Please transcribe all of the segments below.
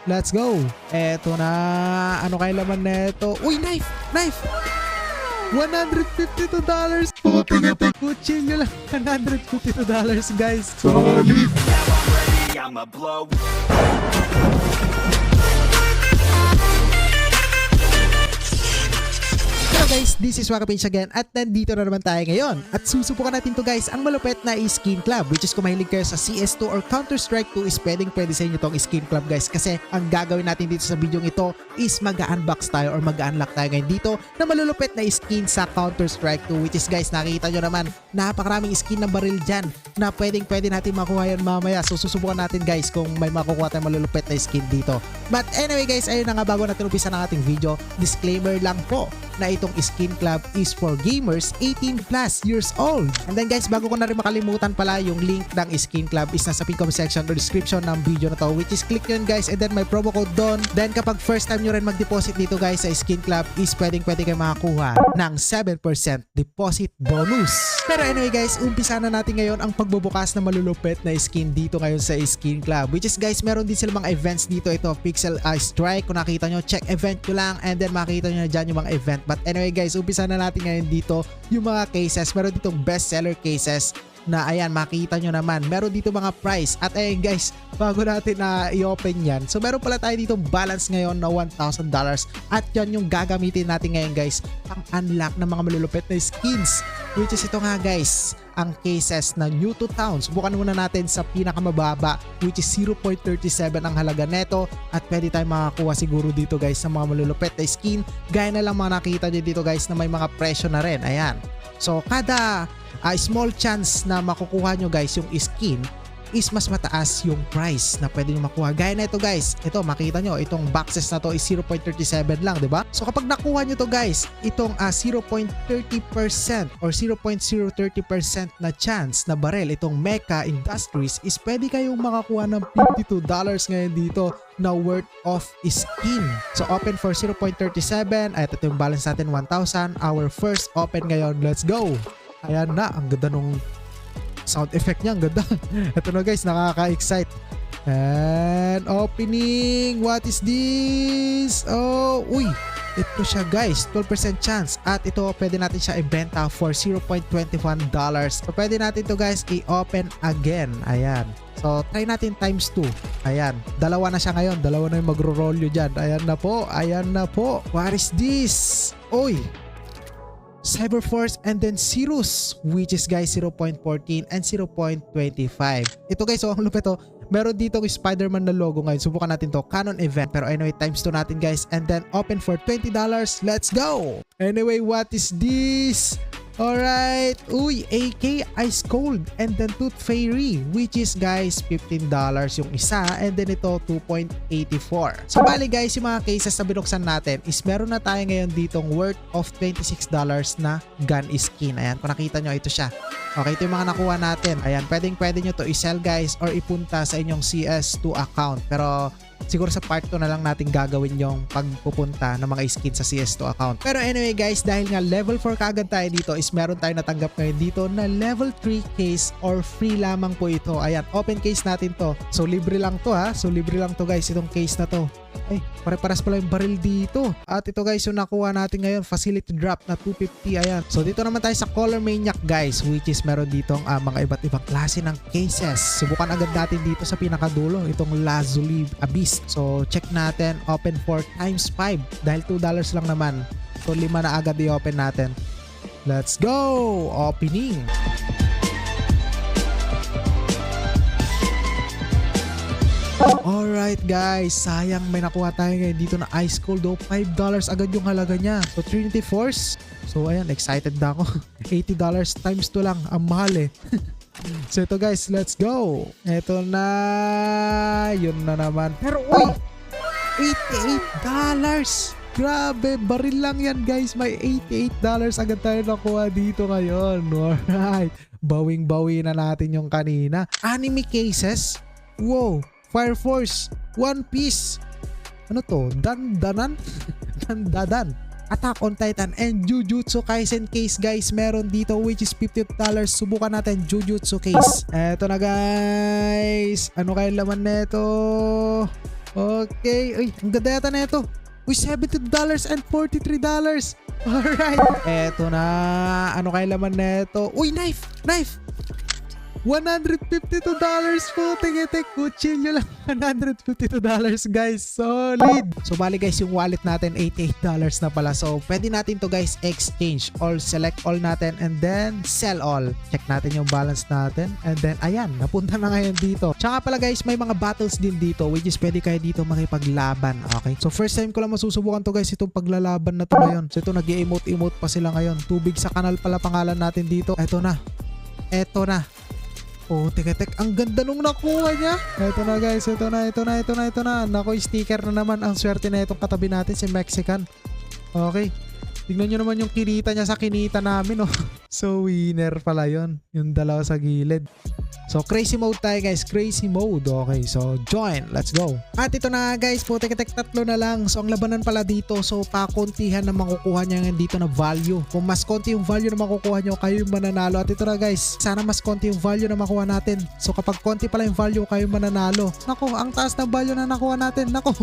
Let's go. Eto na. Ano kaya laman neto? Uy, knife! Knife! $152. Puti-ngiti. Kutsilyo lang. $152 guys. Solid. I'ma blow. Hello guys, this is Wakapage again at nandito na naman tayo ngayon at susubukan natin to guys ang malupet na skin club, which is kung mahilig kayo sa CS2 or Counter-Strike 2 is pwede sa inyo tong skin club guys, kasi ang gagawin natin dito sa video ito is mag-unbox tayo or mag-unlock tayo ngayon dito na malulupet na skin sa Counter-Strike 2, which is guys nakikita nyo naman napakaraming skin ng baril dyan na pwede natin makuha yan mamaya. So susubukan natin guys kung may makukuha tayong malulupet na skin dito. But anyway guys, ayun na nga, bago natin umpisa ng ating video, disclaimer lang po na itong skin club is for gamers 18 plus years old. And then guys, bago ko na rin makalimutan pala, yung link ng skin club is nasa comment section or description ng video na to, which is click yun guys, and then may promo code doon. Then kapag first time nyo rin mag-deposit dito guys sa skin club is pwede kayo makakuha ng 7% deposit bonus. Pero anyway guys, umpisa na natin ngayon ang pagbubukas na malulupet na skin dito ngayon sa skin club, which is guys meron din sila mga events dito. Ito Pixel Strike, kung nakita nyo, check event ko lang and then makikita nyo na dyan yung mga event. But anyway guys, umpisa na natin ngayon dito yung mga cases. Meron ditong bestseller cases na ayan, makita nyo naman. Meron dito mga price. At ayan guys, bago natin na i-open yan, so meron pala tayo ditong balance ngayon na $1,000. At yan yung gagamitin natin ngayon guys pang unlock ng mga malulupet na skins, which is ito nga guys, ang cases na new to town. Subukan muna natin sa pinakamababa, which is 0.37 ang halaga neto, at pwede tayong makakuha siguro dito guys ng mga malulupet na skin, gaya na lang mga nakita nyo dito guys na may mga presyo na rin. Ayan, so kada small chance na makukuha nyo guys yung skin is mas mataas yung price na pwede nyo makuha. Gaya na ito guys, ito makita nyo, itong boxes na to is 0.37 lang, diba? So kapag nakuha nyo to guys, itong 0.30% or 0.030% na chance na barel, itong Mecha Industries, is pwede kayong makakuha ng $52 ngayon dito na worth of skin. So open for 0.37, at ito yung balance natin 1,000. Our first open ngayon, let's go. Ayan na, ang ganda nung sound effect niya, ang ganda. Ito na guys, nakaka-excite. And opening, what is this? Oh, uy, ito siya guys, 12% chance, at ito pwede natin siya ibenta for $0.21. So pwede natin to guys i-open again. Ayan, so try natin times 2. Ayan, dalawa na siya ngayon, dalawa na yung magro-roll dyan. Ayan na po, ayan na po. What is this? Uy, Cyberforce and then Cirrus, which is guys 0.14 and 0.25. Ito guys, ang lupit to. Meron dito Spider-Man na logo ngayon. Subukan natin to, Canon event. Pero anyway, times 2 natin guys, and then open for $20. Let's go. Anyway, what is this? Alright, uy, AK Ice Cold and then Tooth Fairy, which is guys $15 yung isa, and then ito 2.84. So bali guys, yung mga cases na binuksan natin is meron na tayo ngayon ditong worth of $26 na gun skin. Ayan, kung nakita nyo, ito siya. Okay, ito yung mga nakuha natin. Ayan, pwede nyo to i-sell guys or ipunta sa inyong CS2 account. Pero siguro sa part 2 na lang natin gagawin yung pagpupunta ng mga skin sa CS2 account. Pero anyway guys, dahil nga level 4 kaagad tayo dito, is meron tayo natanggap ngayon dito na level 3 case or free lamang po ito. Ayan, open case natin to. So libre lang to ha. So libre lang to guys, itong case na to. Ay, pare-paras pala yung baril dito. At ito guys, yung nakuha natin ngayon, facility drop na 250. Ayan. So dito naman tayo sa Color Maniac guys, which is meron ditong mga iba't ibang klase ng cases. Subukan agad natin dito sa pinakadulo, itong Lazuli Abyss. So check natin, open for times 5 dahil $2 lang naman. So 5 na agad i-open natin. Let's go! Opening! Alright guys, sayang may nakuha tayo ngayon dito na Ice Cold. $5 agad yung halaga niya. So Trinity Force. So ayan, excited na ako. $80 times 2 lang, ang mahal eh. So ito guys, let's go. Ito na, yun na naman. Pero uy, $88. Grabe, baril lang yan guys. May $88 agad tayo nakuha dito ngayon. Alright, bawing-bawi na natin yung kanina. Anime cases. Wow, Fire Force, One Piece. Ano to? Dandanan? Dandadan. Attack on Titan and Jujutsu Kaisen case guys, meron dito, which is $50. Subukan natin Jujutsu case. Eto na guys, ano kaya laman neto? Okay. Uy, ang ganda yata na ito. Uy, $72 and $43. Alright. Eto na. Ano kaya laman na ito? Uy, knife! Knife! $152 po. Tek. Kutsilyo lang. $152 guys. Solid. So bali guys, yung wallet natin $88 na pala. So pwede natin to guys exchange or select all natin and then sell all. Check natin yung balance natin and then ayan, napunta na ngayon dito. Tsaka pala guys, may mga battles din dito which is pwede kayo dito makipaglaban. Okay. So first time ko lang masusubukan to guys, itong paglalaban na to ngayon. So ito nag-emote-emote pa sila ngayon. Tubig sa kanal pala pangalan natin dito. Eto na. Oh, tek. Ang ganda nung nakuha niya. Ito na guys. Ito na. Naku, sticker na naman. Ang swerte na itong katabi natin, si Mexican. Okay. Tignan nyo naman yung kinita niya sa kinita namin, oh. So, winner pala yun. Yung dalawa sa gilid. So, crazy mode tayo guys. Crazy mode. Okay, so join. Let's go. At ito na guys. Tek, tatlo na lang. So, ang labanan pala dito. So, pakuntihan na makukuha niya ngayon dito na value. Kung mas konti yung value na makukuha nyo, kayo yung mananalo. At ito na guys. Sana mas konti yung value na makuha natin. So, kapag konti pala yung value, kayo yung mananalo. Nako, ang taas ng value na nakuha natin. Nako.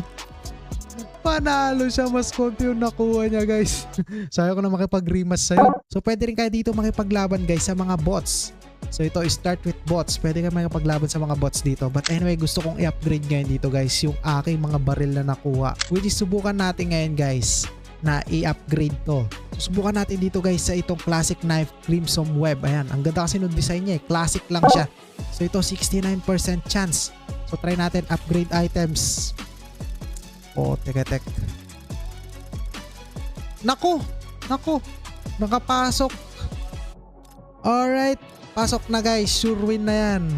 Panalo siya, mas konti yung nakuha niya guys. So ayaw ko na makipag-rematch sa'yo. So pwede rin kayo dito makipaglaban guys sa mga bots. So ito, start with bots. Pwede kayo makipaglaban sa mga bots dito. But anyway, gusto kong i-upgrade ngayon dito guys yung aking mga baril na nakuha. Which is subukan natin ngayon guys na i-upgrade to. So, subukan natin dito guys sa itong classic knife Crimson Web. Ayan, ang ganda kasi nung design niya eh. Classic lang siya. So ito, 69% chance. So try natin upgrade items. Oh, tek. Nako. Nakapasok. Alright. Pasok na guys. Sure win na yan.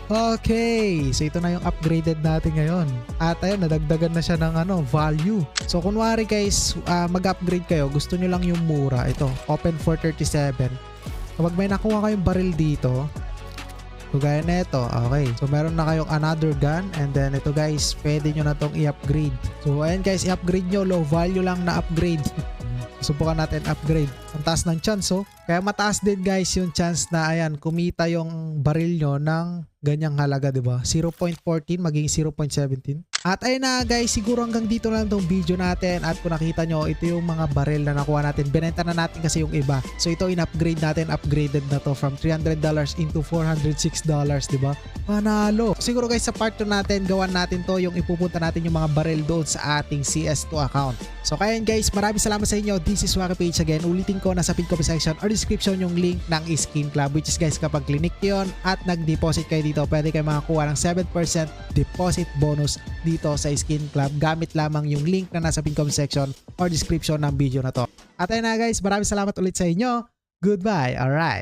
Okay. So ito na yung upgraded natin ngayon. At ayun, nadagdagan na siya ng value. So kunwari guys, mag-upgrade kayo. Gusto nyo lang yung mura. Ito, open for 37. Kapag may nakuha kayong baril dito, so gaya na ito, okay. So meron na kayong another gun and then ito guys, pwede nyo na itong i-upgrade. So ayan guys, i-upgrade nyo, low value lang na upgrade. Subukan natin upgrade. Ang taas ng chance oh. Kaya mataas din guys yung chance na ayan, kumita yung baril nyo ng ganyang halaga, diba? 0.14 maging 0.17. At ayun na guys, siguro hanggang dito lang tong video natin. At kung nakita nyo, ito yung mga baril na nakuha natin. Binenta na natin kasi yung iba. So ito in-upgrade natin, upgraded na to from $300 into $406, diba? Panalo. Siguro guys, sa part 2 natin, gawan natin to yung ipupunta natin yung mga baril doon sa ating CS2 account. So kaya guys, maraming salamat sa inyo. This is Waka Page again. Ulitin ko, nasa pin comment section or description yung link ng Skin Club, which is guys, kapag clinic yun at nag-deposit kayo dito, pwede kayo makakuha ng 7% deposit bonus dito sa Skin Club gamit lamang yung link na nasa pin comment section or description ng video na to. At ayun na guys, maraming salamat ulit sa inyo. Goodbye. Alright.